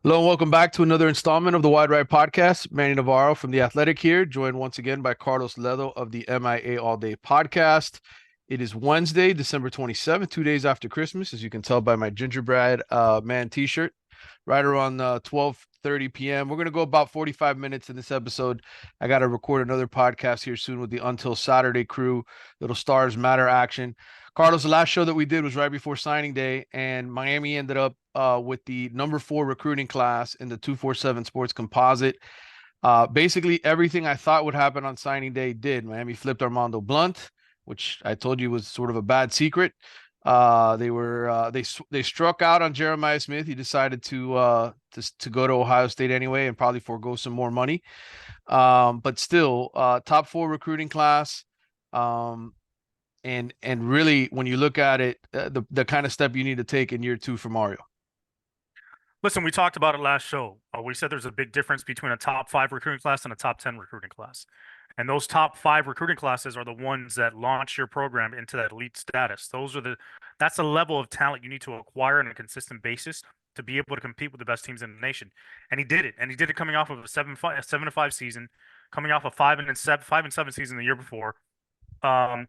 Hello and welcome back to another installment of the Wide Right Podcast. Manny Navarro from The Athletic here, joined once again by Carlos Ledo of the MIA All Day Podcast. It is Wednesday, December 27th, 2 days after Christmas, as you can tell by my gingerbread man t-shirt, right around 12:30 p.m. We're going to go about 45 minutes in this episode. I got to record another podcast here soon with the Until Saturday crew, little Stars Matter action. Carlos, the last show that we did was right before signing day, and Miami ended up with the number 4 recruiting class in the 247 Sports Composite. Basically, everything I thought would happen on signing day did. Miami flipped Armando Blunt, which I told you was sort of a bad secret. They struck out on Jeremiah Smith. He decided to go to Ohio State anyway and probably forego some more money. But still, top 4 recruiting class. Um, and really, when you look at it, the kind of step you need to take in year 2 for Mario. Listen, we talked about it last show. We said there's a big difference between a top 5 recruiting class and a top 10 recruiting class. And those top 5 recruiting classes are the ones that launch your program into that elite status. That's the level of talent you need to acquire on a consistent basis to be able to compete with the best teams in the nation. And he did it. And he did it coming off of a 7-5 season, coming off a 5-7 season the year before. Um,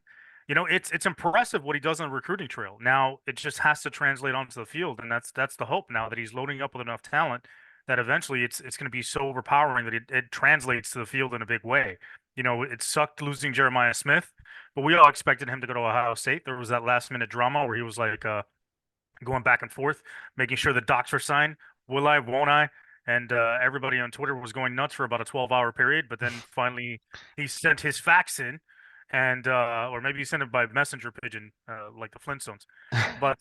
it's impressive what he does on the recruiting trail. Now it just has to translate onto the field, and that's the hope now that he's loading up with enough talent that eventually it's going to be so overpowering that it translates to the field in a big way. It sucked losing Jeremiah Smith, but we all expected him to go to Ohio State. There was that last minute drama where he was like going back and forth, making sure the docs were signed. Will I? Won't I? And everybody on Twitter was going nuts for about a 12-hour period. But then finally, he sent his fax in, and or maybe he sent it by messenger pigeon, like the Flintstones. But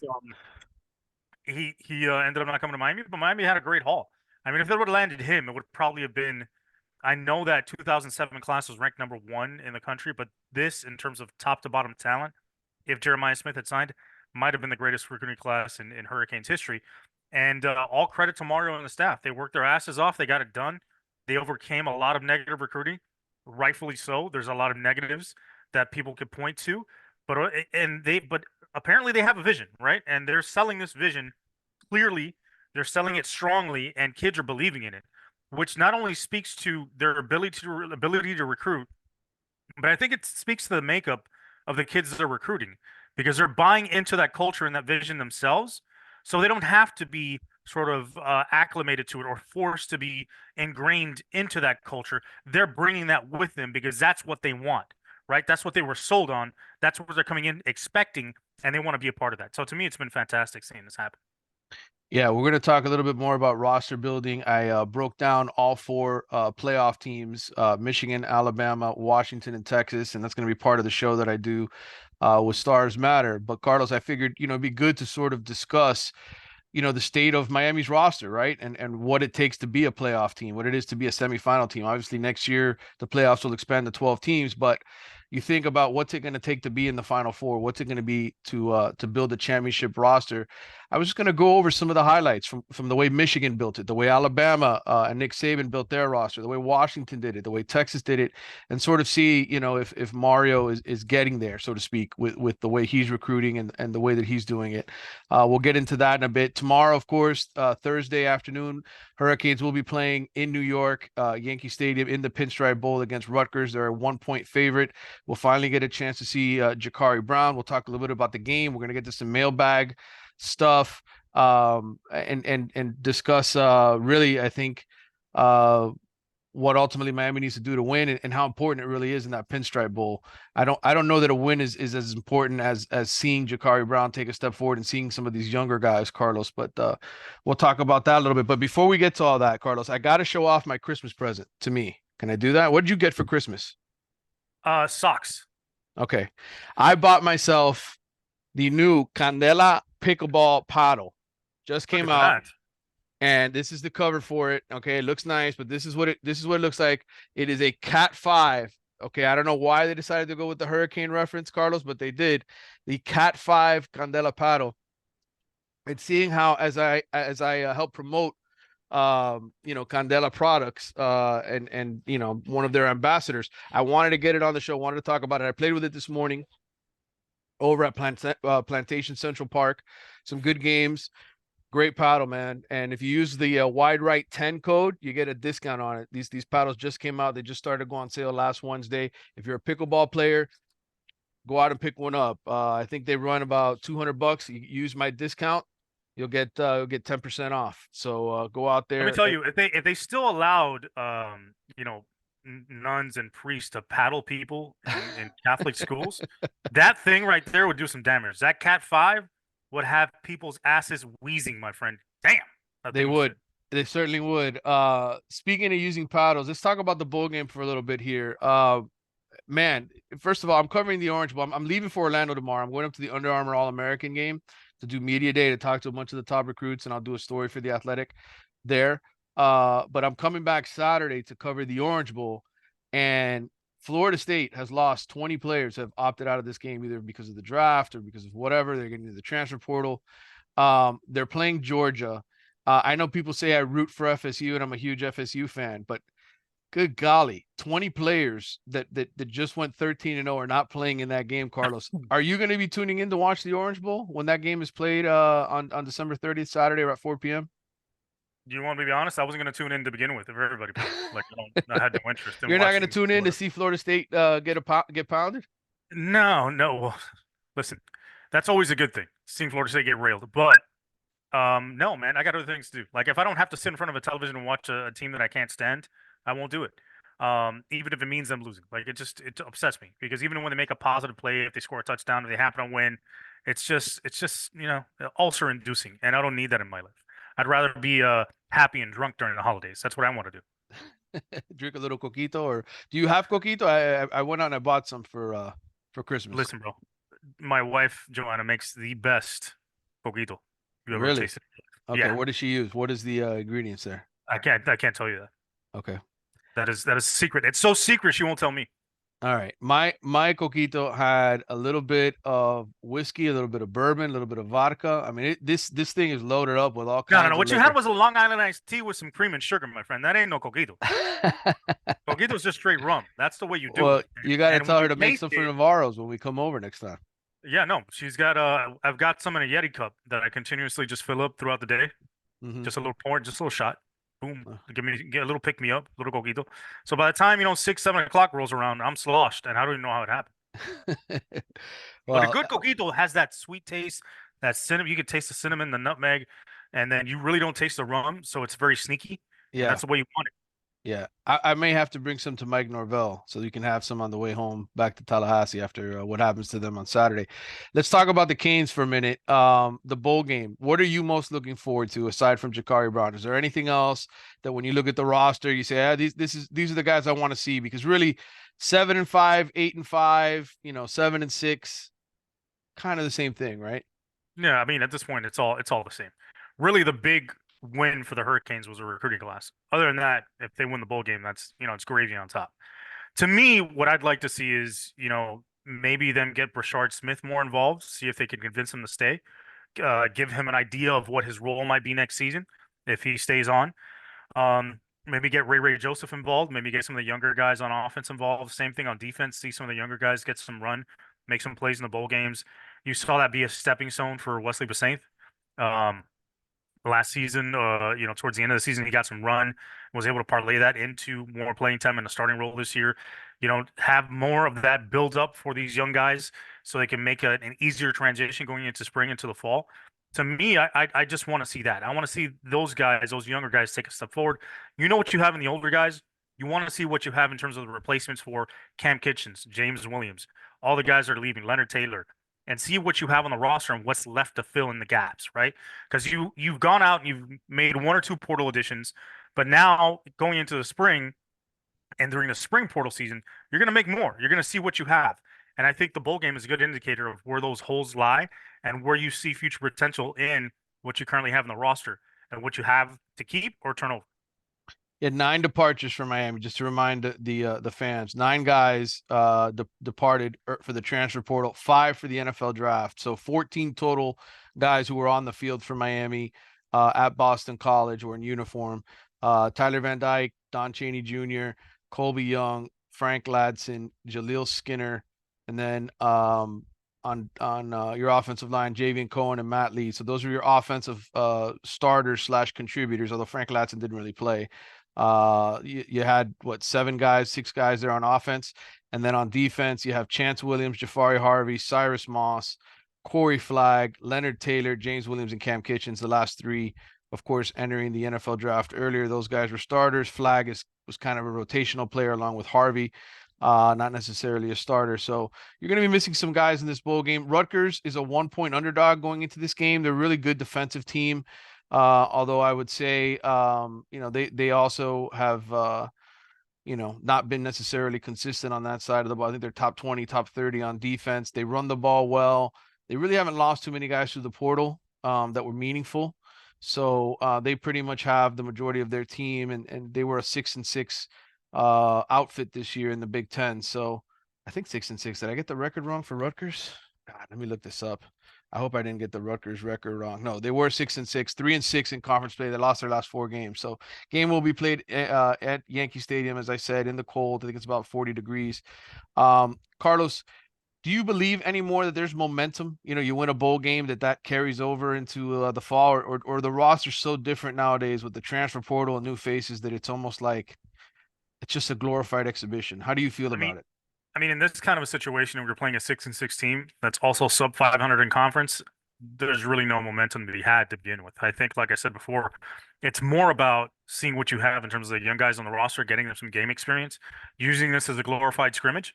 he ended up not coming to Miami. But Miami had a great haul. I mean, if they would have landed him, it would probably have been. I know that 2007 class was ranked number 1 in the country, but this, in terms of top to bottom talent, if Jeremiah Smith had signed, might have been the greatest recruiting class in Hurricanes history. And all credit to Mario and the staff. They worked their asses off. They got it done. They overcame a lot of negative recruiting, rightfully so. There's a lot of negatives that people could point to, but apparently they have a vision, right? And they're selling this vision clearly. They're selling it strongly, and kids are believing in it, which not only speaks to their ability to recruit, but I think it speaks to the makeup of the kids that they're recruiting because they're buying into that culture and that vision themselves. So they don't have to be sort of acclimated to it or forced to be ingrained into that culture. They're bringing that with them because that's what they want, right? That's what they were sold on. That's what they're coming in expecting, and they want to be a part of that. So to me, it's been fantastic seeing this happen. Yeah, we're going to talk a little bit more about roster building. I broke down all 4 playoff teams, Michigan, Alabama, Washington, and Texas, and that's going to be part of the show that I do with Stars Matter. But Carlos, I figured, it'd be good to sort of discuss, the state of Miami's roster, right? And what it takes to be a playoff team, what it is to be a semifinal team. Obviously, next year, the playoffs will expand to 12 teams, but you think about what's it going to take to be in the Final Four? What's it going to be to build a championship roster? I was just going to go over some of the highlights from the way Michigan built it, the way Alabama and Nick Saban built their roster, the way Washington did it, the way Texas did it, and sort of see, if Mario is getting there, so to speak, with the way he's recruiting and the way that he's doing it. We'll get into that in a bit. Tomorrow, of course, Thursday afternoon, Hurricanes will be playing in New York, Yankee Stadium in the Pinstripe Bowl against Rutgers. They're a 1-point favorite. We'll finally get a chance to see Jakari Brown. We'll talk a little bit about the game. We're going to get to some mailbag stuff and discuss really, I think, what ultimately Miami needs to do to win and how important it really is in that Pinstripe Bowl. I don't know that a win is as important as seeing Jakari Brown take a step forward and seeing some of these younger guys, Carlos. But we'll talk about that a little bit. But before we get to all that, Carlos, I got to show off my Christmas present to me. Can I do that? What did you get for Christmas? Socks. Okay. I bought myself the new Candela pickleball paddle. Just Look came at out, that. and this is the cover for it. Okay, it looks nice, but this is what it looks like. It is a Cat 5. Okay, I don't know why they decided to go with the hurricane reference, Carlos, but they did. The Cat 5 Candela paddle. And seeing how as I help promote Candela products and one of their ambassadors, I wanted to get it on the show, wanted to talk about it. I played with it this morning over at Plantation Central Park. Some good games. Great paddle, man. And if you use the wide right 10 code, you get a discount on it. These paddles just came out. They just started to go on sale last Wednesday. If you're a pickleball player, go out and pick one up. I think they run about $200. You use my discount, you'll get 10% off. So go out Let me there. tell you, if they still allowed, nuns and priests to paddle people in Catholic schools, that thing right there would do some damage. That Cat 5 would have people's asses wheezing, my friend. Damn, that They thing was would. good. They certainly would. Speaking of using paddles, let's talk about the bowl game for a little bit here. Man, first of all, I'm covering the Orange Bowl. I'm leaving for Orlando tomorrow. I'm going up to the Under Armour All American game to do media day to talk to a bunch of the top recruits, and I'll do a story for the Athletic there. But I'm coming back Saturday to cover the Orange Bowl, and Florida State has lost 20 players have opted out of this game either because of the draft or because of whatever. They're getting to the transfer portal. They're playing Georgia. I know people say I root for FSU, and I'm a huge FSU fan, but good golly, 20 players that just went 13-0 are not playing in that game, Carlos. Are you going to be tuning in to watch the Orange Bowl when that game is played on December 30th, Saturday at 4 p.m.? Do you want me to be honest? I wasn't going to tune in to begin with if everybody played. Like, I had no interest in You're not going to watching tune in to Florida. see Florida State get pounded? No, no. Well, listen, that's always a good thing, seeing Florida State get railed. But no, man, I got other things to do. Like if I don't have to sit in front of a television and watch a team that I can't stand, I won't do it. Even if it means them losing. Like it upsets me because even when they make a positive play, if they score a touchdown, if they happen to win, it's just ulcer inducing, and I don't need that in my life. I'd rather be happy and drunk during the holidays. That's what I want to do. Drink a little coquito, or do you have coquito? I went out and I bought some for Christmas. Listen, bro, my wife Joanna makes the best poquito you ever Really? tasted. Okay. Yeah, What does she use? What is the ingredients there? I can't tell you that. Okay. That is secret. It's so secret she won't tell me. All right. My coquito had a little bit of whiskey, a little bit of bourbon, a little bit of vodka. I mean, this thing is loaded up with all No, no, no. kinds of What you had liquor. was a Long Island iced tea with some cream and sugar, my friend. That ain't no coquito. Coquito's just straight rum. That's the way you do Well, it. you got to And when tell you her to make taste some for it, Navarro's when we come over next time. yeah, no, she's got I've got some in a Yeti cup that I continuously just fill up throughout the day. Hmm. Just a little pour, just a little shot. Boom. Get a little pick me up, little coquito. So by the time, 6, 7 o'clock rolls around, I'm sloshed and I don't even know how it happened. But a Well, good coquito has that sweet taste, that cinnamon. You can taste the cinnamon, the nutmeg, and then you really don't taste the rum, so it's very sneaky, and yeah. that's the way you want it. Yeah, I may have to bring some to Mike Norvell so you can have some on the way home back to Tallahassee after what happens to them on Saturday. Let's talk about the Canes for a minute. The bowl game. What are you most looking forward to aside from Jakari Brown? Is there anything else that when you look at the roster, you say, these are the guys I want to see? Because really, 7-5, 8-5, 7-6, kind of the same thing, right? Yeah, I mean, at this point, it's all the same. Really, the big win for the Hurricanes was a recruiting class. Other than that, if they win the bowl game, that's it's gravy on top. To me, what I'd like to see is maybe them get Brashard Smith more involved, see if they can convince him to stay, give him an idea of what his role might be next season if he stays on. Maybe get Ray Joseph involved. Maybe get some of the younger guys on offense involved. Same thing on defense. See some of the younger guys get some run, make some plays in the bowl games. You saw that be a stepping stone for Wesley Basaint. Um, Last season, towards the end of the season, he got some run, was able to parlay that into more playing time in the starting role this year. Have more of that build up for these young guys so they can make an easier transition going into spring into the fall. To me, I just want to see that. I want to see those guys, those younger guys, take a step forward. You know what you have in the older guys. You want to see what you have in terms of the replacements for Cam Kitchens, James Williams, all the guys that are leaving, Leonard Taylor, and see what you have on the roster and what's left to fill in the gaps, right? Because you've gone out and you've made one or two portal additions, but now going into the spring and during the spring portal season, you're going to make more. You're going to see what you have. And I think the bowl game is a good indicator of where those holes lie and where you see future potential in what you currently have in the roster and what you have to keep or turn over. He had 9 departures from Miami, just to remind the fans. 9 guys departed for the transfer portal, 5 for the NFL draft. So 14 total guys who were on the field for Miami at Boston College or in uniform. Tyler Van Dyke, Don Chaney Jr., Colby Young, Frank Ladson, Jaleel Skinner, and then on your offensive line, Javian Cohen and Matt Lee. So those are your offensive starters slash contributors. Although Frank Latson didn't really play. You had what, 7 guys, 6 guys there on offense, and then on defense you have Chance Williams, Jafari Harvey, Cyrus Moss, Corey Flagg, Leonard Taylor, James Williams, and Cam Kitchens. The last three, of course, entering the NFL draft earlier. Those guys were starters. Flagg was kind of a rotational player along with Harvey, not necessarily a starter. So you're going to be missing some guys in this bowl game. Rutgers is a 1-point underdog going into this game. They're a really good defensive team. Although I would say, they also have, not been necessarily consistent on that side of the ball. I think they're top 20, top 30 on defense. They run the ball well. They really haven't lost too many guys through the portal that were meaningful. So they pretty much have the majority of their team, and they were a 6-6 outfit this year in the Big Ten. So I think 6-6. Did I get the record wrong for Rutgers? God, let me look this up. I hope I didn't get the Rutgers record wrong. No, they were 6-6, 3-6 in conference play. They lost their last 4 games. So game will be played at Yankee Stadium, as I said, in the cold. I think it's about 40 degrees. Carlos, do you believe anymore that there's momentum? You win a bowl game that carries over into the fall, or the roster's so different nowadays with the transfer portal and new faces that it's almost like it's just a glorified exhibition. How do you feel I mean, about it? in this kind of a situation, where you're playing a 6-6 team that's also sub 500 in conference, there's really no momentum to be had to begin with. I think, like I said before, it's more about seeing what you have in terms of the young guys on the roster, getting them some game experience, using this as a glorified scrimmage,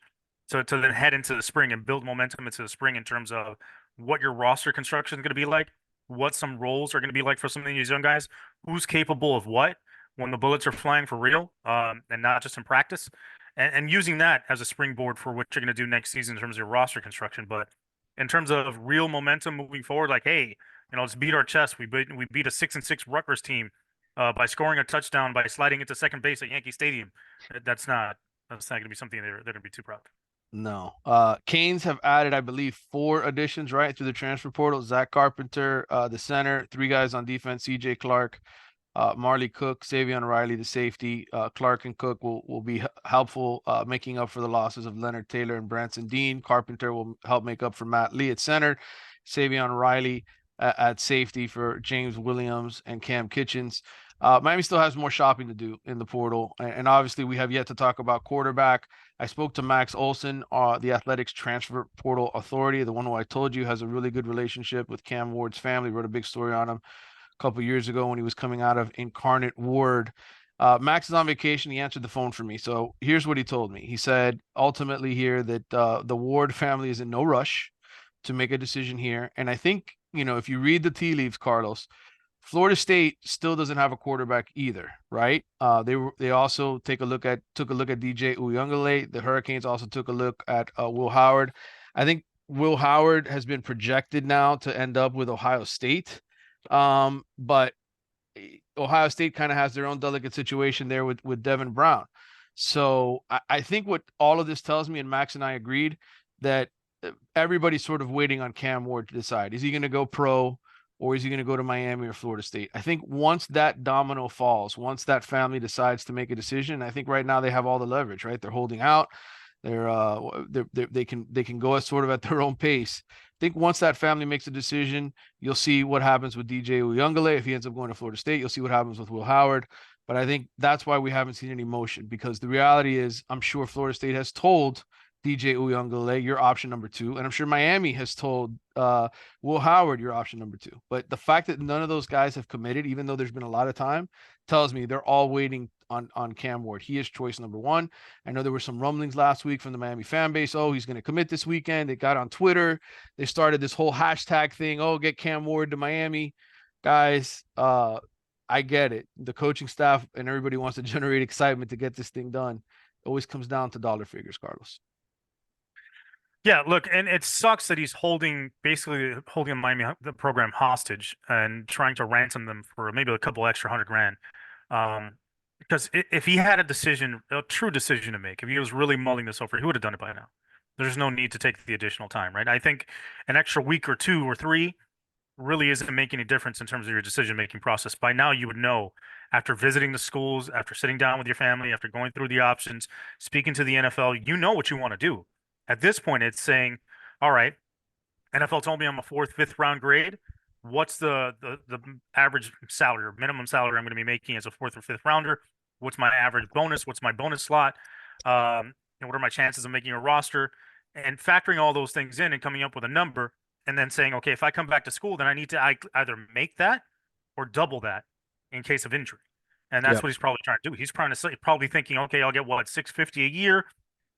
to then head into the spring and build momentum into the spring in terms of what your roster construction is going to be like, what some roles are going to be like for some of these young guys, who's capable of what when the bullets are flying for real, and not just in practice, and using that as a springboard for what you're going to do next season in terms of your roster construction. But in terms of real momentum moving forward, like, hey, let's beat our chest. We beat a 6-6 Rutgers team by scoring a touchdown by sliding into second base at Yankee Stadium. That's not going to be something they're going to be too proud of. No. Canes have added, I believe, 4 additions right through the transfer portal. Zach Carpenter, the center, 3 guys on defense, CJ Clark, Marley Cook, Savion Riley, the safety. Clark and Cook will be helpful, making up for the losses of Leonard Taylor and Branson Dean. Carpenter will help make up for Matt Lee at center. Savion Riley at safety for James Williams and Cam Kitchens. Miami still has more shopping to do in the portal. And obviously, we have yet to talk about quarterback. I spoke to Max Olson, the Athletics Transfer Portal Authority, the one who I told you has a really good relationship with Cam Ward's family. Wrote a big story on him a couple years ago when he was coming out of Incarnate Word. Max is on vacation. He answered the phone for me. So here's what he told me. He said ultimately here that the Ward family is in no rush to make a decision here. And I think, if you read the tea leaves, Carlos, Florida State still doesn't have a quarterback either, right? They also took a look at DJ Uyunglele. The Hurricanes also took a look at Will Howard. I think Will Howard has been projected now to end up with Ohio State. But Ohio State kind of has their own delicate situation there with Devin Brown. So I think what all of this tells me, and Max and I agreed, that everybody's sort of waiting on Cam Ward to decide. Is he going to go pro, or is he going to go to Miami or Florida State? I think once that domino falls, once that family decides to make a decision, I think right now they have all the leverage, right? They're holding out. They can go sort of at their own pace. I think once that family makes a decision, you'll see what happens with DJ Uyunglele. If he ends up going to Florida State, you'll see what happens with Will Howard. But I think that's why we haven't seen any motion, because the reality is, I'm sure Florida State has told DJ Uyunglele, you're option number 2, and I'm sure Miami has told Will Howard, you're option number 2. But the fact that none of those guys have committed, even though there's been a lot of time, tells me they're all waiting on Cam Ward. He is choice number 1. I know there were some rumblings last week from the Miami fan base. Oh, he's going to commit this weekend. They got on Twitter. They started this whole hashtag thing. Oh, get Cam Ward to Miami. Guys, I get it. The coaching staff and everybody wants to generate excitement to get this thing done. It always comes down to dollar figures, Carlos. Yeah, look, and it sucks that he's basically holding Miami the program hostage and trying to ransom them for maybe a couple extra $100,000. Because if he had a true decision to make, if he was really mulling this over, he would have done it by now. There's no need to take the additional time, right? I think an extra week or 2 or 3 really isn't making any difference in terms of your decision-making process. By now, you would know, after visiting the schools, after sitting down with your family, after going through the options, speaking to the NFL, you know what you want to do. At this point, it's saying, all right, NFL told me I'm a fourth, fifth round grade. What's the average salary or minimum salary I'm going to be making as a fourth or fifth rounder? What's my average bonus? What's my bonus slot? And what are my chances of making a roster? And factoring all those things in and coming up with a number, and then saying, okay, if I come back to school, then I need to either make that or double that in case of injury. And that's Yep. what he's probably trying to do. He's probably thinking, okay, I'll get what, 650 a year,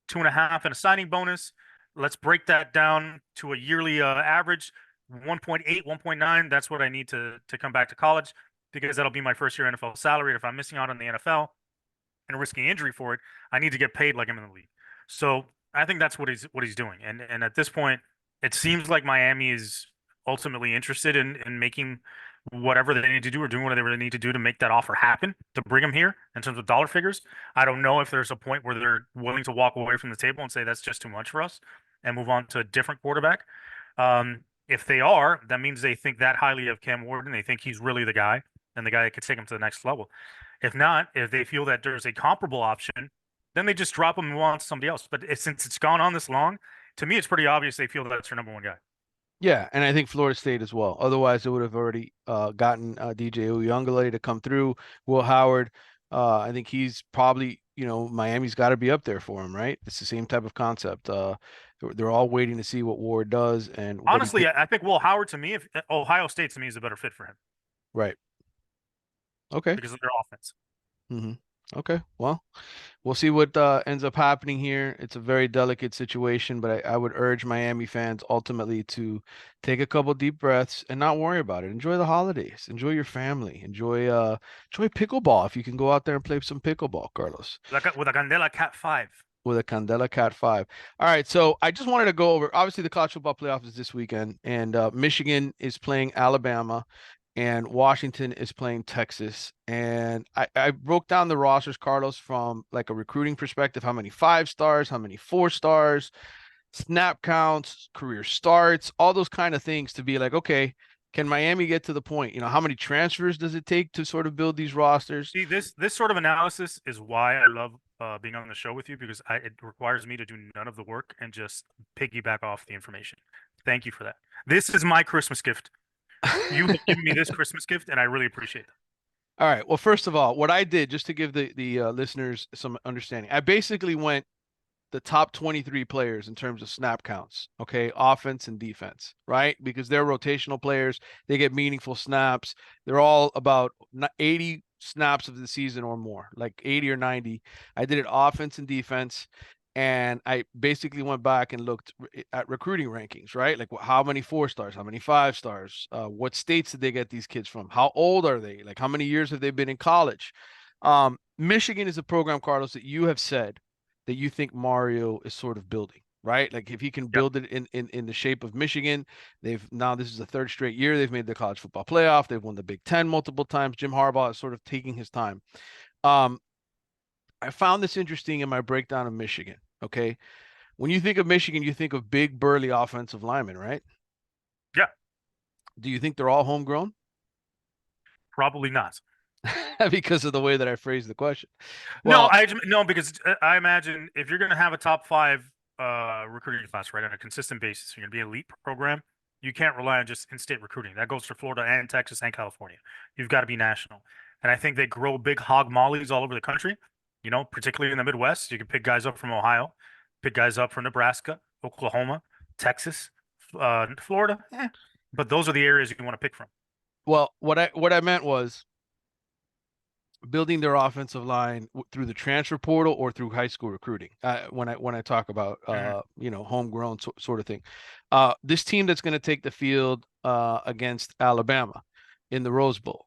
2.5 and a signing bonus. Let's break that down to a yearly average, 1.8, 1.9. That's what I need to come back to college, because that'll be my first year NFL salary. And if I'm missing out on the NFL and risking injury for it, I need to get paid like I'm in the league. So I think that's what he's doing. And at this point, it seems like Miami is ultimately interested in making whatever they need to do or doing whatever they need to do to make that offer happen to bring him here in terms of dollar figures. I don't know if there's a point where they're willing to walk away from the table and say that's just too much for us and move on to a different quarterback. If they are, that means they think that highly of Cam Ward. They think he's really the guy and the guy that could take him to the next level. If not, if they feel that there's a comparable option, then they just drop him and move on to somebody else. But since it's gone on this long, to me, it's pretty obvious they feel that's their number one guy. Yeah, and I think Florida State as well. Otherwise, they would have already gotten DJ Uyunglele to come through. Will Howard, I think he's probably, Miami's got to be up there for him, right? It's the same type of concept. They're all waiting to see what Ward does and what he Honestly, can. I think Will Howard to me, if Ohio State to me is a better fit for him Right. Okay. because of their offense. hmm Okay. Well, we'll see what ends up happening here. It's a very delicate situation, but I would urge Miami fans ultimately to take a couple deep breaths and not worry about it. Enjoy the holidays. Enjoy your family. Enjoy pickleball if you can go out there and play some pickleball, Carlos, With a Candela Cat 5. with a Candela Cat 5. All right, so I just wanted to go over, obviously the college football playoff is this weekend, and Michigan is playing Alabama and Washington is playing Texas. And I broke down the rosters, Carlos, from like a recruiting perspective, how many 5 stars, how many 4 stars, snap counts, career starts, all those kind of things to be like, okay, can Miami get to the point? How many transfers does it take to sort of build these rosters? See, this sort of analysis is why I love being on the show with you, because it requires me to do none of the work and just piggyback off the information. Thank you for that. This is my Christmas gift. You have given me this Christmas gift, and I really appreciate it. All right. Well, first of all, what I did just to give the listeners some understanding, I basically went the top 23 players in terms of snap counts, okay, offense and defense, right? Because they're rotational players, they get meaningful snaps. They're all about 80 snaps of the season or more, like 80 or 90. I did it offense and defense. And I basically went back and looked at recruiting rankings, right? Like how many 4 stars, how many 5 stars, what states did they get these kids from? How old are they? Like how many years have they been in college? Michigan is a program, Carlos, that you have said that you think Mario is sort of building, right? Like if he can Yep. build it in the shape of Michigan, this is the third straight year they've made the college football playoff. They've won the Big Ten multiple times. Jim Harbaugh is sort of taking his time. Um, I found this interesting in my breakdown of Michigan. Okay. When you think of Michigan, you think of big, burly offensive linemen, right? Yeah. Do you think they're all homegrown? Probably not. Because of the way that I phrased the question. No, Well, no, because I imagine if you're going to have a top five recruiting class, right, on a consistent basis, you're going to be an elite program. You can't rely on just in-state recruiting. That goes for Florida and Texas and California. You've got to be national. And I think they grow big hog mollies all over the country. Particularly in the Midwest, you can pick guys up from Ohio, pick guys up from Nebraska, Oklahoma, Texas, Florida. But those are the areas you want to pick from. well, what I meant was building their offensive line through the transfer portal or through high school recruiting. When I talk about Mhm. homegrown sort of thing, this team that's going to take the field against Alabama in the Rose Bowl,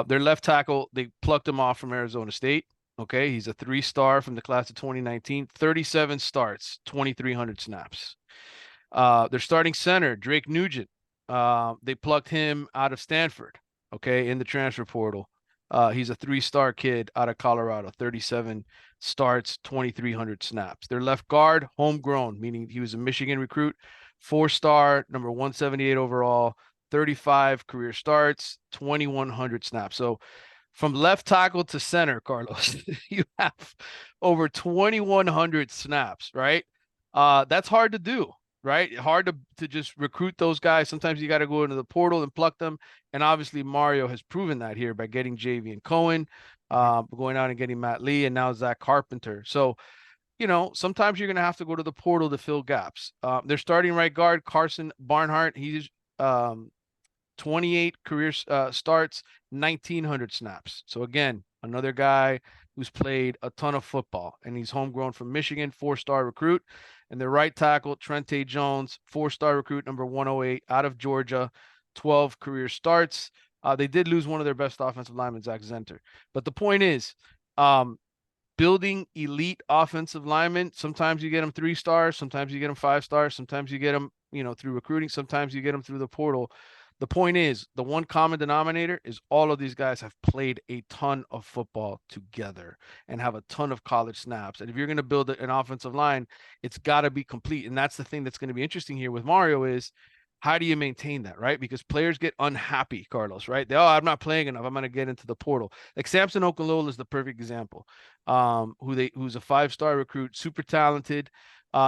their left tackle, they plucked him off from Arizona State. Okay, he's a 3-star from the class of 2019, 37 starts, 2,300 snaps. Their starting center, Drake Nugent, they plucked him out of Stanford, okay, in the transfer portal. He's a 3-star kid out of Colorado, 37 starts, 2,300 snaps. Their left guard, homegrown, meaning he was a Michigan recruit, 4-star, number 178 overall, 35 career starts, 2,100 snaps. So from left tackle to center, Carlos, you have over 2,100 snaps, right? That's hard to do. right? Hard to just recruit those guys. Sometimes you got to go into the portal and pluck them. And obviously Mario has proven that here by getting JV and Cohen, Mhm. going out and getting Matt Lee, and now Zach Carpenter. So, sometimes you're going to have to go to the portal to fill gaps. They're starting right guard, Carson Barnhart. He's 28 career starts, 1,900 snaps. So again, another guy who's played a ton of football, and he's homegrown from Michigan, four-star recruit. And their right tackle, Trente Jones, four-star recruit, number 108, out of Georgia, 12 career starts. They did lose one of their best offensive linemen, Zach Zenter. But the point is, um, building elite offensive linemen, sometimes you get them 3 stars, sometimes you get them 5 stars, sometimes you get them, through recruiting, sometimes you get them through the portal. The point is, the one common denominator is all of these guys have played a ton of football together and have a ton of college snaps. And if you're going to build an offensive line, it's got to be complete. And that's the thing that's going to be interesting here with Mario is how do you maintain that, right? Because players get unhappy, Carlos, right? I'm not playing enough. I'm going to get into the portal. Like Samson Okunlola is the perfect example. Who's a 5-star recruit, super talented.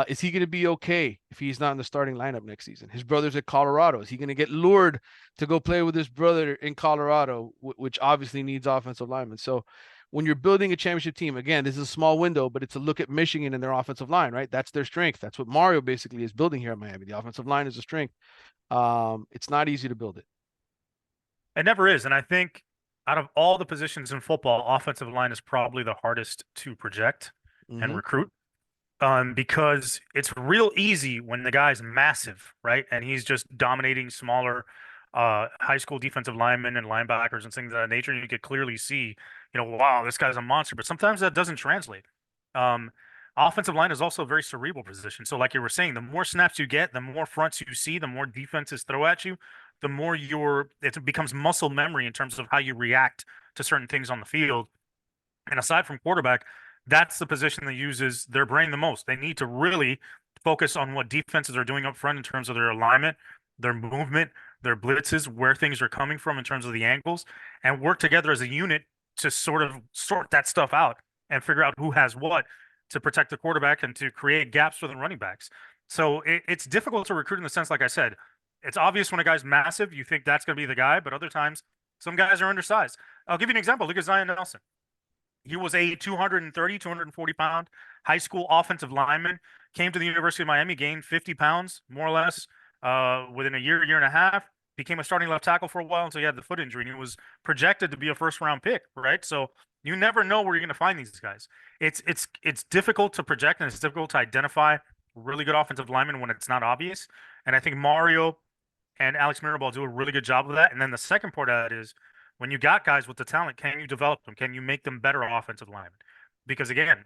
Is he going to be okay if he's not in the starting lineup next season? His brother's at Colorado. Is he going to get lured to go play with his brother in Colorado, which obviously needs offensive linemen? So when you're building a championship team, again, this is a small window, but it's a look at Michigan and their offensive line, right? That's their strength. That's what Mario basically is building here at Miami. The offensive line is a strength. It's not easy to build it. It never is. And I think out of all the positions in football, offensive line is probably the hardest to project and Mm-hmm. recruit. Because it's real easy when the guy's massive, right? And he's just dominating smaller high school defensive linemen and linebackers and things of that nature. And you could clearly see, wow, this guy's a monster. But sometimes that doesn't translate. Um, Offensive line is also a very cerebral position. So, like you were saying, the more snaps you get, the more fronts you see, the more defenses throw at you, the more it becomes muscle memory in terms of how you react to certain things on the field. And aside from quarterback, that's the position that uses their brain the most. They need to really focus on what defenses are doing up front in terms of their alignment, their movement, their blitzes, where things are coming from in terms of the angles, and work together as a unit to sort of sort that stuff out and figure out who has what to protect the quarterback and to create gaps for the running backs. So it's difficult to recruit in the sense, like I said, it's obvious when a guy's massive, you think that's going to be the guy, but other times some guys are undersized. I'll give you an example. Look at Zion Nelson. He was a 230, 240 pound high school offensive lineman, came to the University of Miami, gained 50 pounds, more or less, within a year and a half, became a starting left tackle for a while until he had the foot injury. And he was projected to be a first round pick, right? So you never know where you're going to find these guys. It's difficult to project and it's difficult to identify really good offensive linemen when it's not obvious. And I think Mario and Alex Mirabal do a really good job of that. And then the second part of that is when you got guys with the talent, can you develop them? Can you make them better offensive linemen? Because again,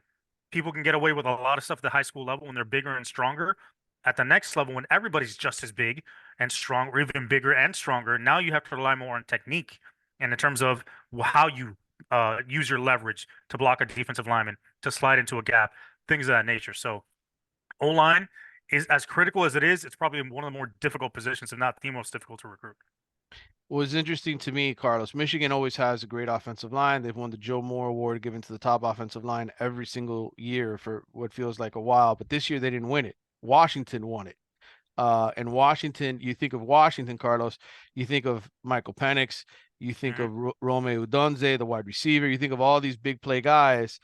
people can get away with a lot of stuff at the high school level when they're bigger and stronger. At the next level, when everybody's just as big and strong, or even bigger and stronger, now you have to rely more on technique and in terms of how you use your leverage to block a defensive lineman, to slide into a gap, things of that nature. So O line is as critical as it is. It's probably one of the more difficult positions, if not the most difficult to recruit. What was interesting to me, Carlos, Michigan always has a great offensive line. They've won the Joe Moore Award given to the top offensive line every single year for what feels like a while, but this year they didn't win it. Washington won it. And Washington, you think of Washington, Carlos, you think of Michael Penix, you think Mhm. of Rome Udunze, the wide receiver, you think of all these big play guys.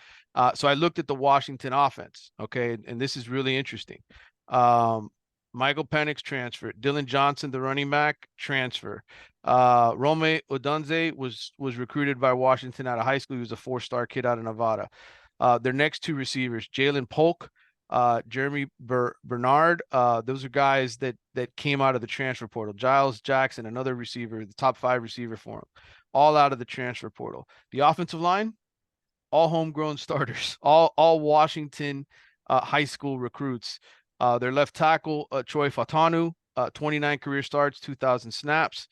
So I looked at the Washington offense, okay, and this is really interesting. Um, Michael Penix transfer, Dylan Johnson, the running back, transfer. Rome Odunze was recruited by Washington out of high school. He was a 4-star kid out of Nevada. Their next two receivers, Jalen Polk, Jeremy Bernard. Those are guys that came out of the transfer portal. Giles Jackson, another receiver, the top 5 receiver for him, all out of the transfer portal. The offensive line, all homegrown starters, all Washington high school recruits. Their left tackle, Troy Fatanu, 29 career starts, 2,000 snaps,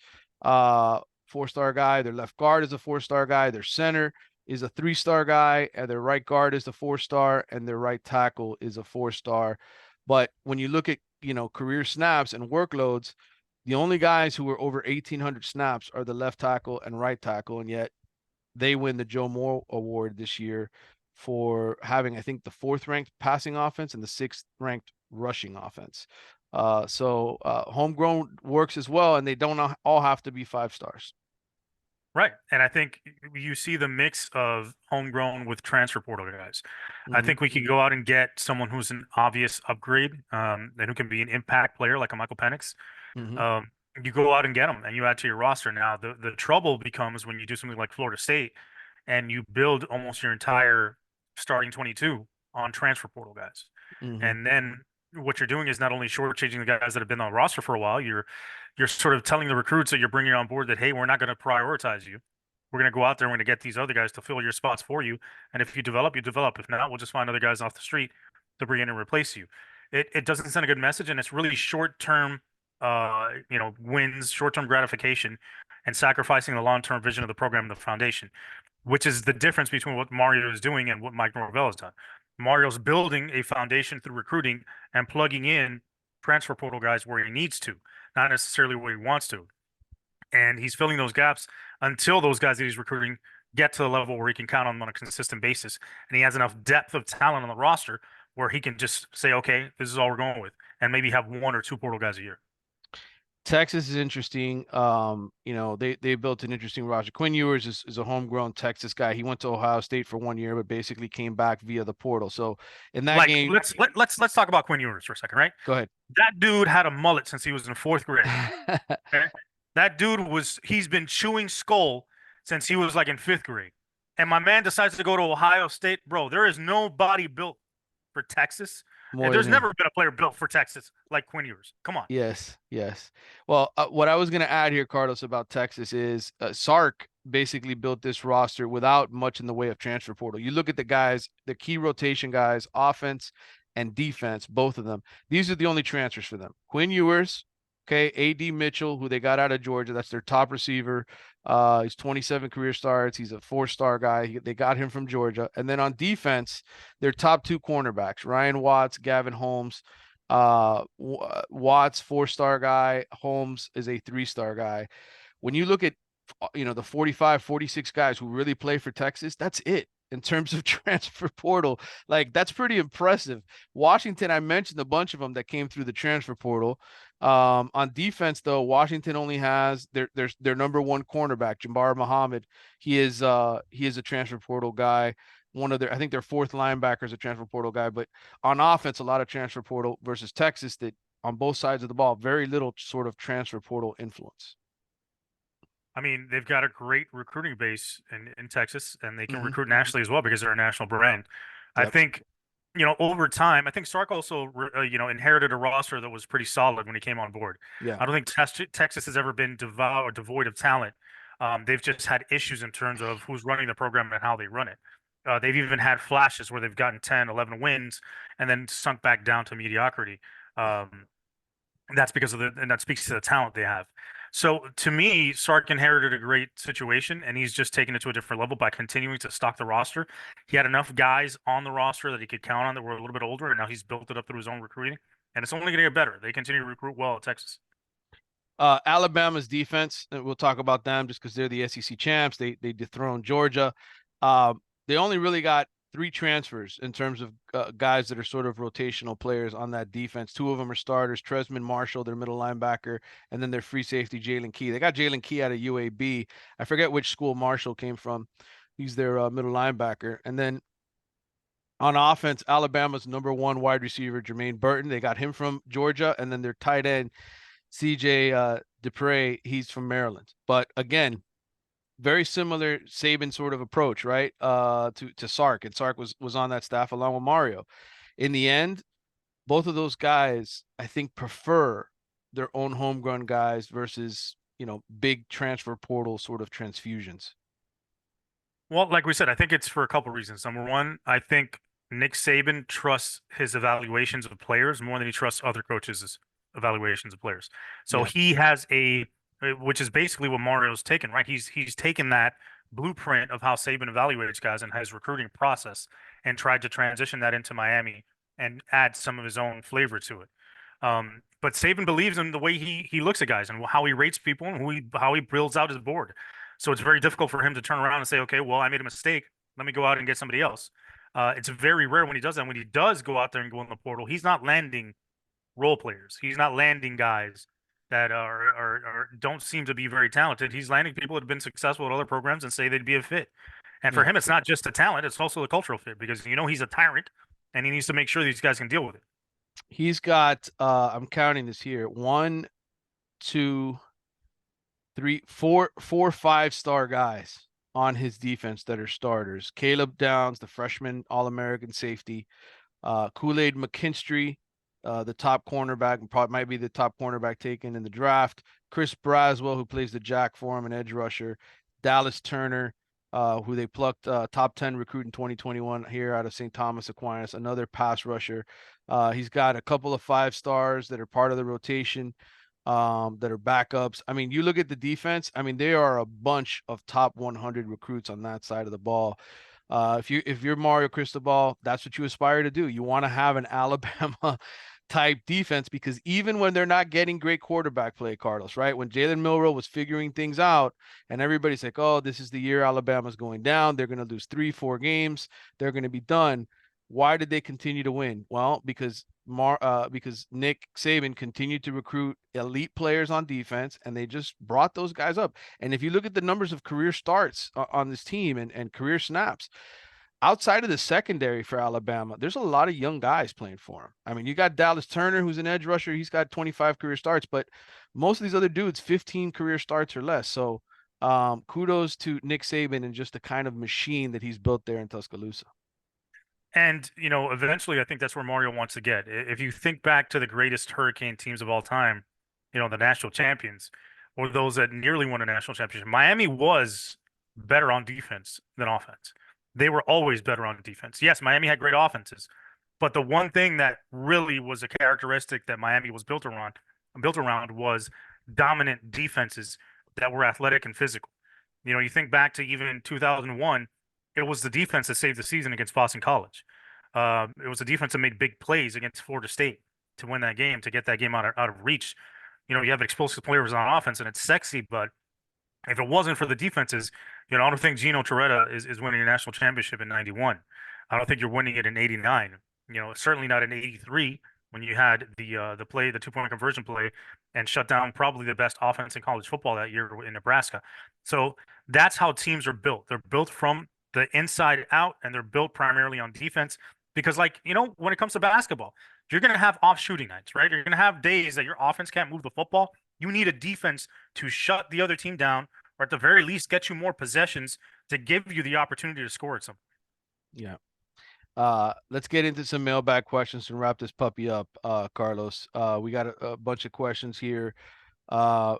4-star guy. Their left guard is a 4-star guy. Their center is a 3-star guy, and their right guard is a 4-star, and their right tackle is a 4-star. But when you look at career snaps and workloads, the only guys who are over 1,800 snaps are the left tackle and right tackle, and yet they win the Joe Moore Award this year for having, I think, the 4th ranked passing offense and the 6th ranked rushing offense. Homegrown works as well, and they don't all have to be 5 stars. Right. And I think you see the mix of homegrown with transfer portal guys. I Hmm. think we can go out and get someone who's an obvious upgrade, and who can be an impact player like a Michael Penix. Hmm. Um, you go out and get them and you add to your roster. Now, the trouble becomes when you do something like Florida State and you build almost your entire starting 22 on transfer portal guys. Hmm. And then what you're doing is not only shortchanging the guys that have been on the roster for a while, you're sort of telling the recruits that you're bringing on board that, hey, we're not going to prioritize you. We're going to go out there and we're going to get these other guys to fill your spots for you. And if you develop, you develop. If not, we'll just find other guys off the street to bring in and replace you. It doesn't send a good message, and it's really short term, wins, short term gratification, and sacrificing the long term vision of the program and the foundation, which is the difference between what Mario is doing and what Mike Norvell has done. Mario's building a foundation through recruiting and plugging in transfer portal guys where he needs to, not necessarily where he wants to. And he's filling those gaps until those guys that he's recruiting get to the level where he can count on them on a consistent basis. And he has enough depth of talent on the roster where he can just say, okay, this is all we're going with, and maybe have one or two portal guys a year. Texas is interesting. They built an interesting roster. Quinn Ewers is a homegrown Texas guy. He went to Ohio State for 1 year, but basically came back via the portal. So in that Like game, let's talk about Quinn Ewers for a second, right? go ahead. That dude had a mullet since he was in fourth grade. Okay? That dude he's been chewing skull since he was like in fifth grade. And my man decides to go to Ohio State. Bro, there is nobody built for Texas. And More than there's him. never been a player built for Texas like Quinn Ewers. Come on. Yes, yes. Well, what I was going to add here, Carlos, about Texas is Sark basically built this roster without much in the way of transfer portal. You look at the guys, the key rotation guys, offense and defense, both of them. These are the only transfers for them. Quinn Ewers, okay, A.D. Mitchell, who they got out of Georgia. That's their top receiver. He's 27 career starts. He's a 4-star guy. They got him from Georgia. And then on defense, their top 2 cornerbacks, Ryan Watts, Gavin Holmes. Watts 4-star guy, Holmes is a 3-star guy. When you look at the 45, 46 guys who really play for Texas, that's it in terms of transfer portal. Like that's pretty impressive. Washington, I mentioned a bunch of them that came through the transfer portal. On defense, though, Washington only has their number 1 cornerback, Jabbar Muhammad. He is a transfer portal guy. One of their, I think their fourth linebacker is a transfer portal guy, but on offense, a lot of transfer portal versus Texas that on both sides of the ball, very little sort of transfer portal influence. I mean, they've got a great recruiting base in Texas, and they can Hmm. recruit nationally as well because they're a national brand. I Yep. think, over time, I think Sark also, inherited a roster that was pretty solid when he came on board. Yeah. I don't think Texas has ever been devoid of talent. They've just had issues in terms of who's running the program and how they run it. They've even had flashes where they've gotten 10, 11 wins and then sunk back down to mediocrity. Um, and that's because and that speaks to the talent they have. So to me, Sark inherited a great situation, and he's just taken it to a different level by continuing to stock the roster. He had enough guys on the roster that he could count on that were a little bit older, and now he's built it up through his own recruiting, and it's only going to get better. They continue to recruit well at Texas. Alabama's defense, we'll talk about them just because they're the SEC champs. They dethroned Georgia. Uh, they only really got 3 transfers in terms of guys that are sort of rotational players on that defense. 2 of them are starters: Tresman Marshall, their middle linebacker, and then their free safety Jalen Key. They got Jalen Key out of UAB. I forget which school Marshall came from. He's their middle linebacker, and then on offense, Alabama's number 1 wide receiver, Jermaine Burton. They got him from Georgia, and then their tight end, CJ Dupre, he's from Maryland. But again, very similar Saban sort of approach, right? To Sark, and Sark was on that staff along with Mario. In the end, both of those guys, I think, prefer their own homegrown guys versus big transfer portal sort of transfusions. Well, like we said, I think it's for a couple reasons. Number one, I think Nick Saban trusts his evaluations of players more than he trusts other coaches' evaluations of players. So Yeah. he has which is basically what Mario's taken, right? He's taken that blueprint of how Saban evaluates guys and his recruiting process and tried to transition that into Miami and add some of his own flavor to it. But Saban believes in the way he looks at guys and how he rates people and how he builds out his board. So it's very difficult for him to turn around and say, okay, well, I made a mistake. Let me go out and get somebody else. It's very rare when he does that. When he does go out there and go in the portal, he's not landing role players. He's not landing guys that are don't seem to be very talented. He's landing people that have been successful at other programs and say they'd be a fit. And for Yeah. him, it's not just a talent; it's also a cultural fit because he's a tyrant, and he needs to make sure these guys can deal with it. He's got I'm counting this here. One, two, three, four 5-star guys on his defense that are starters. Caleb Downs, the freshman All-American safety. Kool-Aid McKinstry, the top cornerback, probably might be the top cornerback taken in the draft. Chris Braswell, who plays the jack for him, an edge rusher. Dallas Turner, who they plucked top 10 recruit in 2021 here out of St. Thomas Aquinas, another pass rusher. He's got a couple of 5 stars that are part of the rotation, that are backups. I mean, you look at the defense, I mean, there are a bunch of top 100 recruits on that side of the ball. If you're Mario Cristobal, that's what you aspire to do. You want to have an Alabama type defense because even when they're not getting great quarterback play, Carlos, right? When Jalen Milroe was figuring things out and everybody's like, oh, this is the year Alabama's going down. They're going to lose 3, 4 games. They're going to be done. Why did they continue to win? Well, because Nick Saban continued to recruit elite players on defense, and they just brought those guys up. And if you look at the numbers of career starts on this team and career snaps, outside of the secondary for Alabama, there's a lot of young guys playing for him. I mean, you got Dallas Turner, who's an edge rusher. He's got 25 career starts, but most of these other dudes, 15 career starts or less. So kudos to Nick Saban and just the kind of machine that he's built there in Tuscaloosa. And eventually, I think that's where Mario wants to get. If you think back to the greatest Hurricane teams of all time, the national champions, or those that nearly won a national championship, Miami was better on defense than offense. They were always better on defense. Yes, Miami had great offenses, but the one thing that really was a characteristic that Miami was built around was dominant defenses that were athletic and physical. You think back to even 2001, it was the defense that saved the season against Boston College. It was the defense that made big plays against Florida State to win that game, to get that game out of reach. You have explosive players on offense, and it's sexy, but if it wasn't for the defenses, I don't think Gino Torretta is winning a national championship in '91. I don't think you're winning it in '89. Certainly not in '83 when you had the 2-point conversion play and shut down probably the best offense in college football that year in Nebraska. So that's how teams are built. They're built from the inside out, and they're built primarily on defense. Because, when it comes to basketball, you're going to have off shooting nights, right? You're going to have days that your offense can't move the football. You need a defense to shut the other team down, or at the very least, get you more possessions to give you the opportunity to score at some. Yeah. Let's get into some mailbag questions and wrap this puppy up, Carlos. We got a bunch of questions here.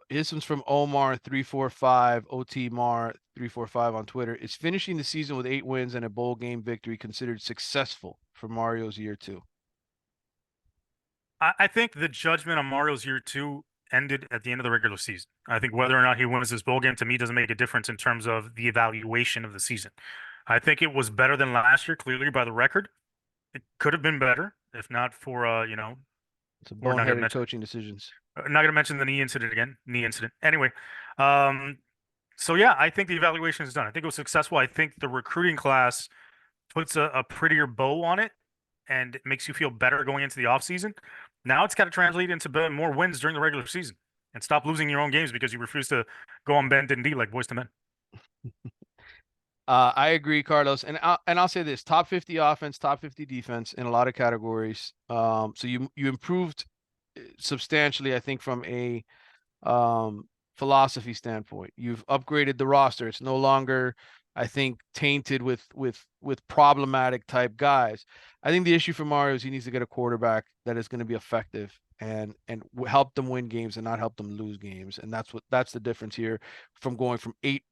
This one's from Omar345, OTMar345 on Twitter. Is finishing the season with 8 wins and a bowl game victory considered successful for Mario's year 2? I think the judgment on Mario's year 2 ended at the end of the regular season. I think whether or not he wins this bowl game, to me, doesn't make a difference in terms of the evaluation of the season. I think it was better than last year, clearly by the record. It could have been better if not for It's a we're not going to boneheaded mention coaching decisions. not going to mention the knee incident again. Knee incident. Anyway, so yeah, I think the evaluation is done. I think it was successful. I think the recruiting class puts a prettier bow on it and it makes you feel better going into the offseason. Now it's got to translate into more wins during the regular season and stop losing your own games because you refuse to go on bend D like boys to men. I agree, Carlos, and I'll say this: top 50 offense, top 50 defense in a lot of categories. So you improved substantially, I think, from a philosophy standpoint. You've upgraded the roster. It's no longer, I think, tainted with problematic type guys. I think the issue for Mario is he needs to get a quarterback that is going to be effective and help them win games and not help them lose games. And that's the difference here from going from 8,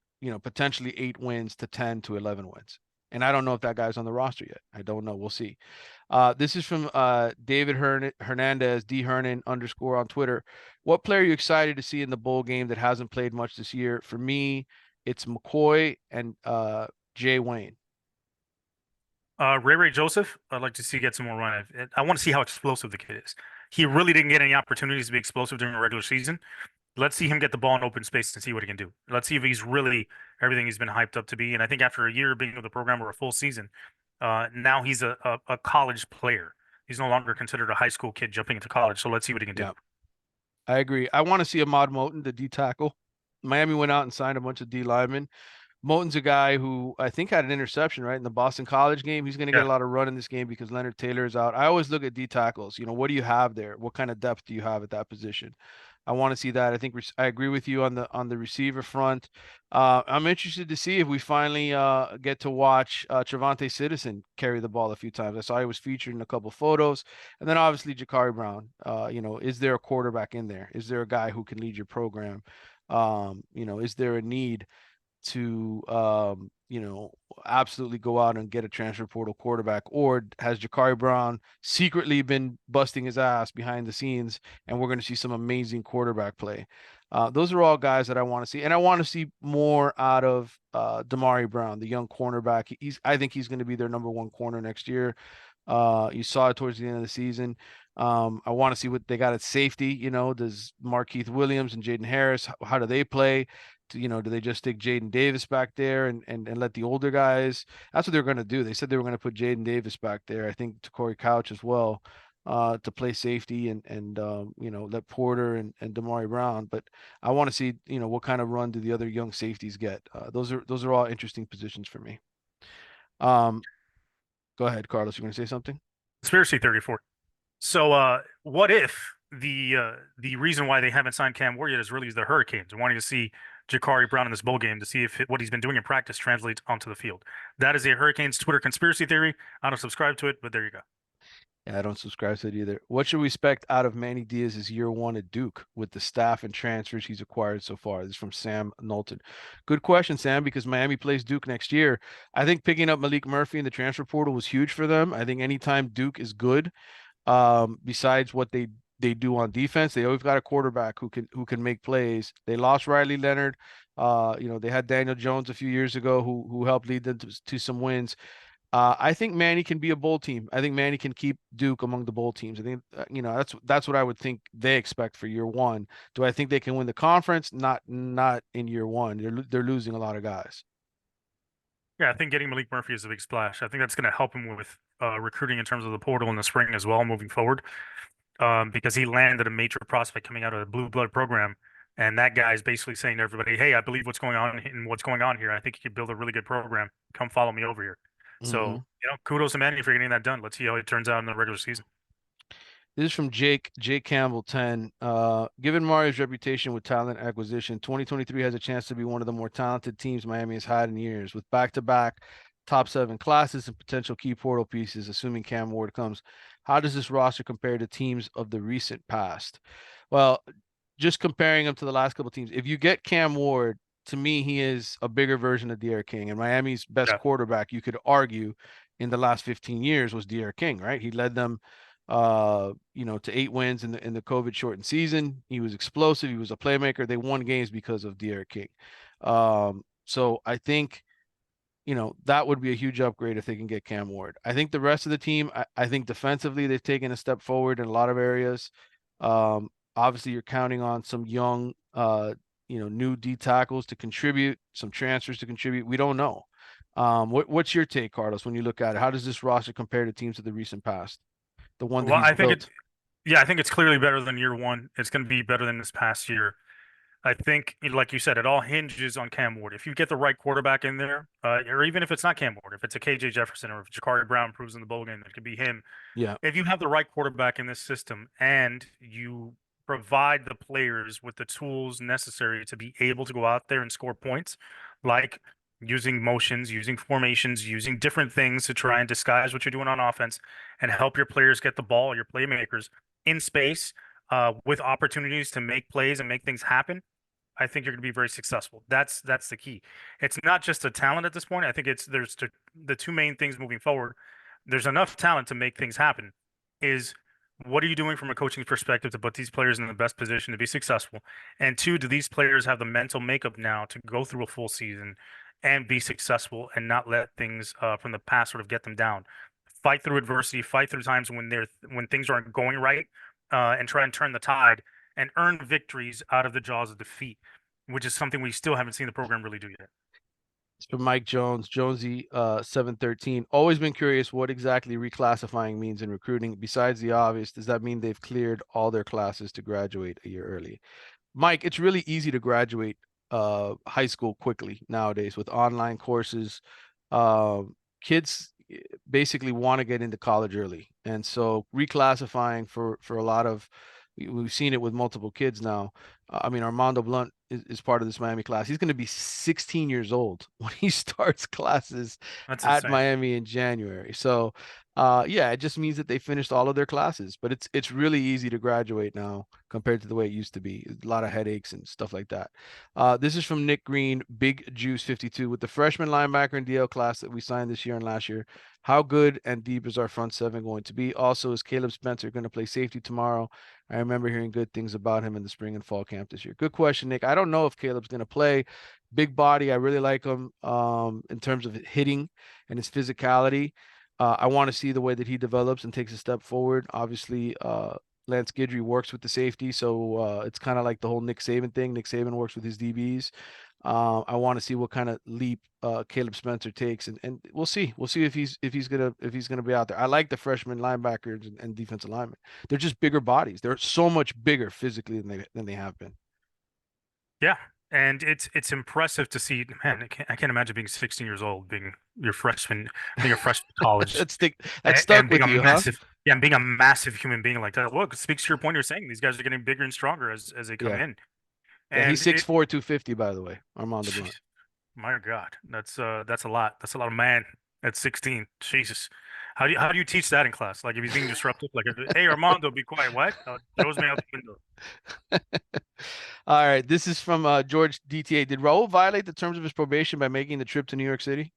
potentially 8 wins to 10 to 11 wins. And I don't know if that guy's on the roster yet. I don't know. We'll see. This is from David Hernandez, D Hernan _ on Twitter. What player are you excited to see in the bowl game that hasn't played much this year? For me, it's McCoy and Jay Wayne. Ray Joseph, I'd like to see get some more run. I want to see how explosive the kid is. He really didn't get any opportunities to be explosive during the regular season. Let's see him get the ball in open space and see what he can do. Let's see if he's really everything he's been hyped up to be. And I think after a year being with the program or a full season, now he's a college player. He's no longer considered a high school kid jumping into college. So let's see what he can do. Yeah, I agree. I want to see Ahmad Moten, the D tackle. Miami went out and signed a bunch of D linemen. Moten's a guy who I think had an interception, right, in the Boston College game. He's going to get Yeah. a lot of run in this game because Leonard Taylor is out. I always look at D tackles. You know, what do you have there? What kind of depth do you have at that position? I want to see that. I think I agree with you on the receiver front. I'm interested to see if we finally get to watch Trevante Citizen carry the ball a few times. I saw he was featured in a couple photos, and then obviously Jakari Brown. You know, is there a quarterback in there? Is there a guy who can lead your program? You know, is there a need to you know, absolutely go out and get a transfer portal quarterback, or has Jakari Brown secretly been busting his ass behind the scenes, and we're going to see some amazing quarterback play? Those are all guys that I want to see, and I want to see more out of Damari Brown, the young cornerback. I think he's going to be their number one corner next year. You saw it towards the end of the season. I want to see what they got at safety. You know, does Markeith Williams and Jaden Harris, how do they play? You know, do they just stick Jaden Davis back there and let the older guys? That's what they're going to do. They said they were going to put Jaden Davis back there. I think to Corey Couch as well, to play safety and you know, let Porter and Damari Brown. But I want to see, you know, what kind of run do the other young safeties get? Those are all interesting positions for me. Um, Go ahead, Carlos. You want to say something? Conspiracy 34. So, what if the reason why they haven't signed Cam Ward yet is really the Hurricanes and wanting to see Jakari Brown in this bowl game to see if what he's been doing in practice translates onto the field. That is a Hurricanes Twitter conspiracy theory. I don't subscribe to it, but there you go. Yeah, I don't subscribe to it either. What should we expect out of Manny Diaz's year one at Duke with the staff and transfers he's acquired so far? This is from Sam Knowlton. Good question, Sam, because Miami plays Duke next year. I think picking up Malik Murphy in the transfer portal was huge for them. I think anytime Duke is good, besides what they do on defense, they always got a quarterback who can make plays. They lost Riley Leonard. You know, they had Daniel Jones a few years ago who helped lead them to some wins. I think Manny can be a bowl team. I think Manny can keep Duke among the bowl teams. I think you know, that's what I would think they expect for year one. Do I think they can win the conference? Not in year one. They're losing a lot of guys. Yeah, I think getting Malik Murphy is a big splash. I think that's going to help him with recruiting in terms of the portal in the spring as well, moving forward. Because he landed a major prospect coming out of the blue blood program. And that guy is basically saying to everybody, "Hey, I believe what's going on and what's going on here. I think you could build a really good program. Come follow me over here." Hmm. So, kudos to Manny for getting that done. Let's see how it turns out in the regular season. This is from Jake Campbell 10. Given Mario's reputation with talent acquisition, 2023 has a chance to be one of the more talented teams Miami has had in years, with back-to-back top seven classes and potential key portal pieces, assuming Cam Ward comes. How does this roster compare to teams of the recent past? Well, just comparing them to the last couple of teams, if you get Cam Ward, to me, he is a bigger version of De'Aaron King. And Miami's best Yeah. quarterback, you could argue, in the last 15 years was De'Aaron King, right? He led them you know, to 8 wins in the COVID shortened season. He was explosive. He was a playmaker. They won games because of De'Aaron King. So I think, you know, that would be a huge upgrade if they can get Cam Ward. I think the rest of the team, I think defensively they've taken a step forward in a lot of areas. Obviously you're counting on some young you know, new D tackles to contribute, some transfers to contribute. We don't know. What's your take, Carlos, when you look at it? How does this roster compare to teams of the recent past? The one that Well, he's I think it. built. Yeah, I think it's clearly better than year one. It's going to be better than this past year. I think, like you said, it all hinges on Cam Ward. If you get the right quarterback in there, or even if it's not Cam Ward, if it's a KJ Jefferson or if Jakari Brown proves in the bowl game, it could be him. Yeah. If you have the right quarterback in this system and you provide the players with the tools necessary to be able to go out there and score points, like using motions, using formations, using different things to try and disguise what you're doing on offense and help your players get the ball, your playmakers in space with opportunities to make plays and make things happen. I think you're going to be very successful. That's the key. It's not just a talent at this point. I think there's the two main things moving forward. There's enough talent to make things happen. Is what are you doing from a coaching perspective to put these players in the best position to be successful? And two, do these players have the mental makeup now to go through a full season and be successful and not let things from the past sort of get them down? Fight through adversity, fight through times when things aren't going right, and try and turn the tide and earn victories out of the jaws of defeat, which is something we still haven't seen the program really do yet. It's from Mike Jones, Jonesy 713. Always been curious what exactly reclassifying means in recruiting. Besides the obvious, does that mean they've cleared all their classes to graduate a year early? Mike, it's really easy to graduate high school quickly nowadays with online courses. Kids basically want to get into college early, and so reclassifying for a lot of we've seen it with multiple kids now. I mean, Armando Blunt is part of this Miami class. He's going to be 16 years old when he starts classes That's at insane. Miami in January. So, yeah, it just means that they finished all of their classes. But it's really easy to graduate now compared to the way it used to be. A lot of headaches and stuff like that. This is from Nick Green, Big Juice 52. With the freshman linebacker and DL class that we signed this year and last year, how good and deep is our front seven going to be? Also, is Caleb Spencer going to play safety tomorrow? I remember hearing good things about him in the spring and fall camp this year. Good question, Nick. I don't know if Caleb's going to play. Big body. I really like him in terms of hitting and his physicality. I want to see the way that he develops and takes a step forward. Obviously, Lance Guidry works with the safety, so it's kind of like the whole Nick Saban thing. Nick Saban works with his DBs. I want to see what kind of leap Caleb Spencer takes, and we'll see. We'll see if he's gonna be out there. I like the freshman linebackers and defensive linemen. They're just bigger bodies. They're so much bigger physically than they have been. Yeah, and it's impressive to see. Man, I can't imagine being 16 years old, being your freshman, being a freshman in college, That stuck and being with a you, huh? massive, yeah, and being a massive human being like that. Look, it speaks to your point. You're saying these guys are getting bigger and stronger as they come Yeah, in, yeah. He's and six it. four, 250, by the way, Armando Blunt. Jeez, my God, that's a lot. That's a lot of man at 16. Jesus, how do you teach that in class? Like if he's being disruptive, like hey Armando, be quiet. What? Throws me out the window. All right, this is from George DTA. Did Raul violate the terms of his probation by making the trip to New York City?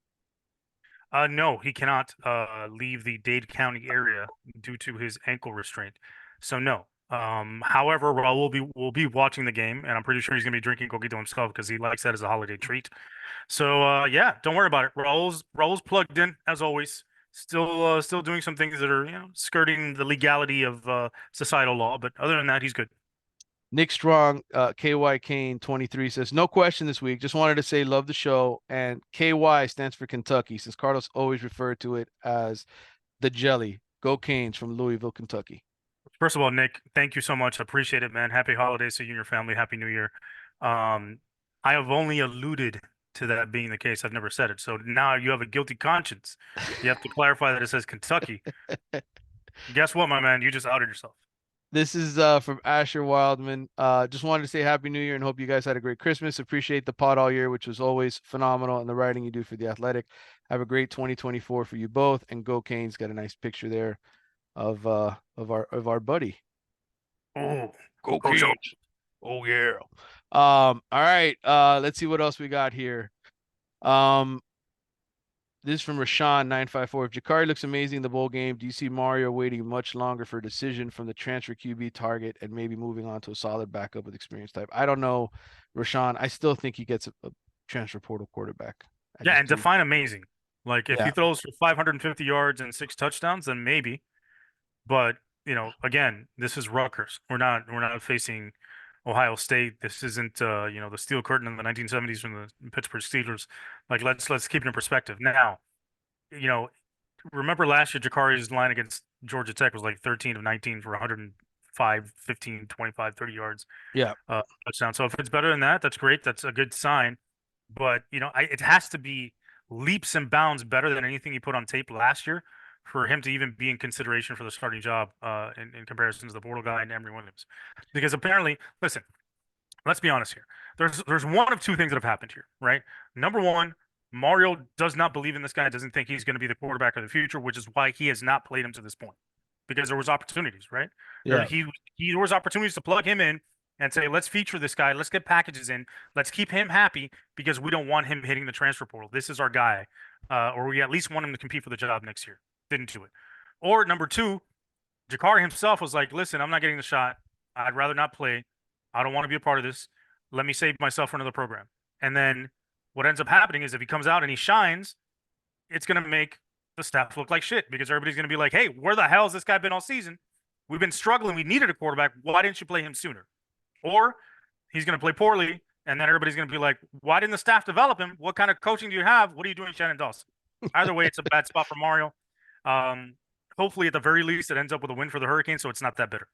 No, he cannot leave the Dade County area due to his ankle restraint. So no. However, Raul will be watching the game, and I'm pretty sure he's gonna be drinking coquito himself because he likes that as a holiday treat. So yeah, don't worry about it. Raul's plugged in as always. Still doing some things that are skirting the legality of societal law, but other than that, he's good. Nick Strong, KY Kane 23 says, no question this week. Just wanted to say, love the show. And KY stands for Kentucky, since Carlos always referred to it as the jelly. Go Canes from Louisville, Kentucky. First of all, Nick, thank you so much. I appreciate it, man. Happy holidays to you and your family. Happy New Year. I have only alluded to that being the case. I've never said it. So now you have a guilty conscience. You have to clarify that it says Kentucky. Guess what, my man? You just outed yourself. This is from Asher Wildman. Just wanted to say Happy New Year and hope you guys had a great Christmas. Appreciate the pod all year, which was always phenomenal, and the writing you do for The Athletic. Have a great 2024 for you both. And Go Canes, got a nice picture there of our buddy. Oh, Go Coach O. Canes. Oh yeah. All right. Let's see what else we got here. Um, this is from Rashawn 954. If Jakari looks amazing in the bowl game, do you see Mario waiting much longer for a decision from the transfer QB target and maybe moving on to a solid backup with experience type? I don't know, Rashawn. I still think he gets a transfer portal quarterback. I Yeah, just and do. define amazing. Like if he Yeah. throws for 550 yards and 6 touchdowns, then maybe. But again, this is Rutgers. We're not facing Ohio State. This isn't the Steel Curtain in the 1970s from the Pittsburgh Steelers. Like let's keep it in perspective. Now, you know, remember last year Jakari's line against Georgia Tech was like 13 of 19 for 105, 15, 25, 30 yards Yeah. touchdown. So if it's better than that, that's great. That's a good sign. But it has to be leaps and bounds better than anything he put on tape last year for him to even be in consideration for the starting job in comparison to the portal guy and Emory Williams. Because apparently, listen, let's be honest here. There's one of two things that have happened here, right? Number one, Mario does not believe in this guy, doesn't think he's going to be the quarterback of the future, which is why he has not played him to this point. Because there was opportunities, right? There Yeah. there was opportunities to plug him in and say, let's feature this guy, let's get packages in, let's keep him happy because we don't want him hitting the transfer portal. This is our guy, or we at least want him to compete for the job next year. Didn't do it. Or number two, Jakari himself was like, listen, I'm not getting the shot. I'd rather not play. I don't want to be a part of this. Let me save myself for another program. And then what ends up happening is if he comes out and he shines, it's going to make the staff look like shit because everybody's going to be like, hey, where the hell has this guy been all season? We've been struggling. We needed a quarterback. Why didn't you play him sooner? Or he's going to play poorly and then everybody's going to be like, "Why didn't the staff develop him? What kind of coaching do you have? What are you doing, Shannon Dawson?" Either way, it's a bad spot for Mario. Um, Hopefully, at the very least, it ends up with a win for the Hurricanes, so it's not that bitter.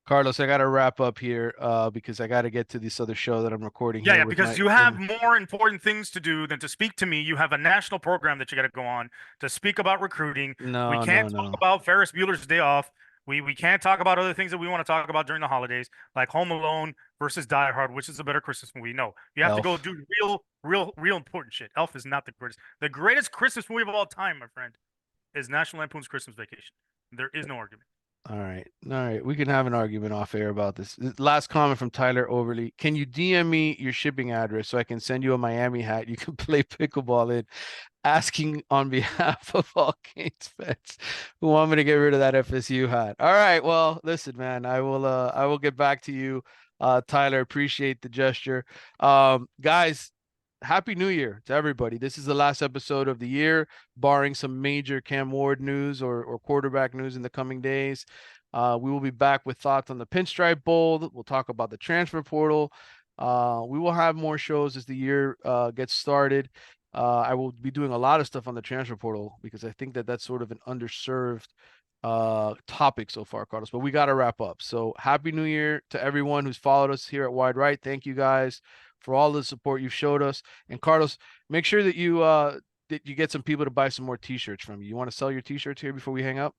Carlos, I got to wrap up here because I got to get to this other show that I'm recording Yeah, here yeah, with because my you with have more important things to do than to speak to me. You have a national program that you got to go on to speak about recruiting. We no, can't no, talk no. about Ferris Bueller's Day Off. We can't talk about other things that we want to talk about during the holidays, like Home Alone versus Die Hard, which is a better Christmas movie. No, you have to go Elf. do real important shit. Elf is not the greatest. The greatest Christmas movie of all time, my friend, is National Lampoon's Christmas Vacation. There is no argument. All right. All right. We can have an argument off air about this. Last comment from Tyler Overly. Can you DM me your shipping address so I can send you a Miami hat you can play pickleball in? Asking on behalf of all Canes fans who want me to get rid of that FSU hat. All right. Well, listen, man, I will get back to you. Tyler, appreciate the gesture. Guys, Happy New Year to everybody. This is the last episode of the year, barring some major Cam Ward news or quarterback news in the coming days. We will be back with thoughts on the Pinstripe Bowl. We'll talk about the transfer portal. We will have more shows as the year gets started. I will be doing a lot of stuff on the transfer portal because I think that that's sort of an underserved topic so far, Carlos. But we got to wrap up. So happy New Year to everyone who's followed us here at Wide Right. Thank you guys for all the support you've showed us. And Carlos, make sure that you get some people to buy some more t-shirts from you. You want to sell your t-shirts here before we hang up?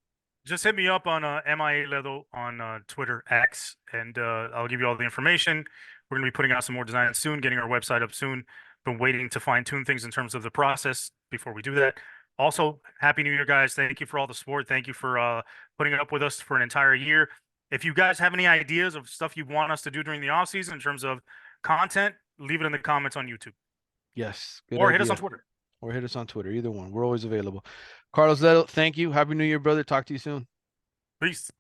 Just hit me up on MIA Ledo on Twitter X, and I'll give you all the information. We're going to be putting out some more designs soon, getting our website up soon. Been waiting to fine tune things in terms of the process before we do that. Also, Happy New Year, guys. Thank you for all the support. Thank you for putting it up with us for an entire year. If you guys have any ideas of stuff you want us to do during the off season in terms of content, leave it in the comments on YouTube Yes, good or hit us on idea. Twitter. Or hit us on Twitter. Either one. We're always available. Carlos Ledo, thank you. Happy New Year, brother. Talk to you soon. Peace.